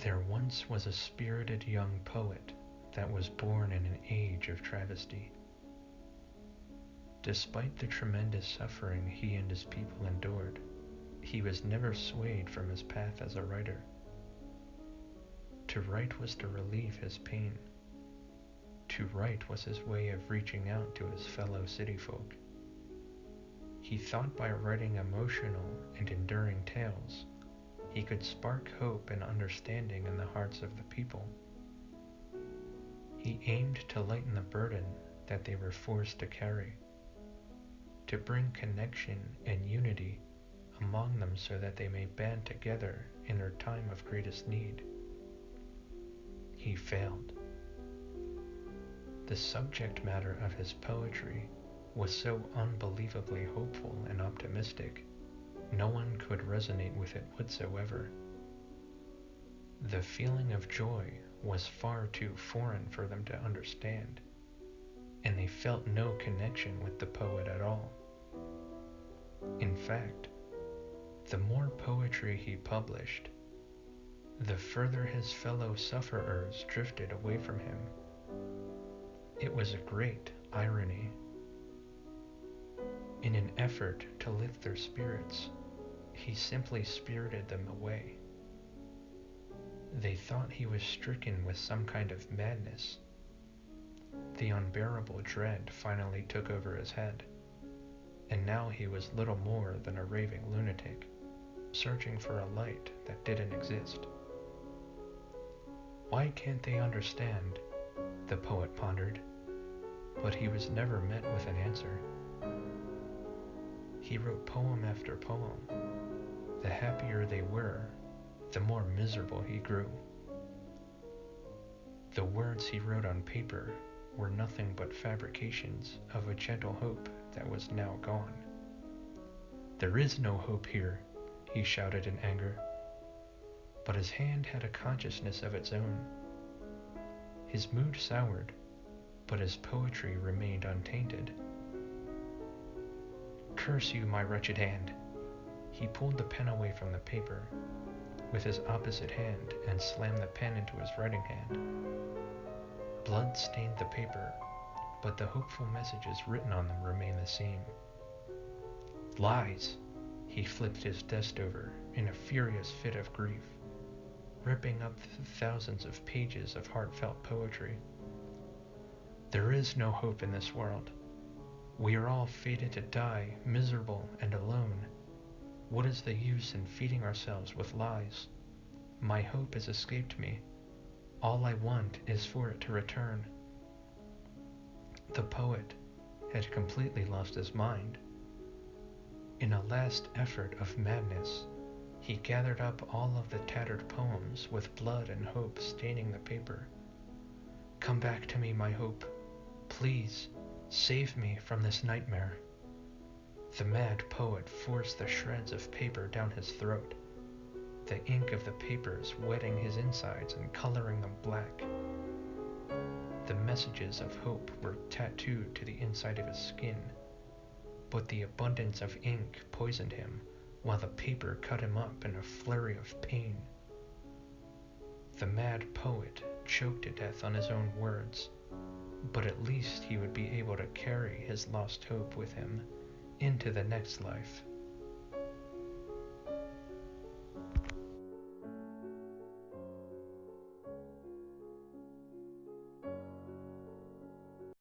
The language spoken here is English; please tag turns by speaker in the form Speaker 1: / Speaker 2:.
Speaker 1: There once was a spirited young poet that was born in an age of travesty. Despite the tremendous suffering he and his people endured, he was never swayed from his path as a writer. To write was to relieve his pain. To write was his way of reaching out to his fellow city folk. He thought by writing emotional and enduring tales, he could spark hope and understanding in the hearts of the people. He aimed to lighten the burden that they were forced to carry, to bring connection and unity among them so that they may band together in their time of greatest need. He failed. The subject matter of his poetry was so unbelievably hopeful and optimistic, no one could resonate with it whatsoever. The feeling of joy was far too foreign for them to understand, and they felt no connection with the poet at all. In fact, the more poetry he published, the further his fellow sufferers drifted away from him. It was a great irony. In an effort to lift their spirits, he simply spirited them away. They thought he was stricken with some kind of madness. The unbearable dread finally took over his head, and now he was little more than a raving lunatic, searching for a light that didn't exist. Why can't they understand? The poet pondered, but he was never met with an answer. He wrote poem after poem. The happier they were, the more miserable he grew. The words he wrote on paper were nothing but fabrications of a gentle hope that was now gone. "There is no hope here," he shouted in anger. But his hand had a consciousness of its own. His mood soured, but his poetry remained untainted. "Curse you, my wretched hand!" He pulled the pen away from the paper with his opposite hand and slammed the pen into his writing hand. Blood stained the paper, but the hopeful messages written on them remained the same. "Lies!" He flipped his desk over in a furious fit of grief, ripping up the thousands of pages of heartfelt poetry. "There is no hope in this world. We are all fated to die miserable and alone. What is the use in feeding ourselves with lies? My hope has escaped me. All I want is for it to return." The poet had completely lost his mind. In a last effort of madness, he gathered up all of the tattered poems with blood and hope staining the paper. "Come back to me, my hope. Please, save me from this nightmare." The mad poet forced the shreds of paper down his throat, the ink of the papers wetting his insides and coloring them black. The messages of hope were tattooed to the inside of his skin, but the abundance of ink poisoned him while the paper cut him up in a flurry of pain. The mad poet choked to death on his own words, but at least he would be able to carry his lost hope with him into the next life.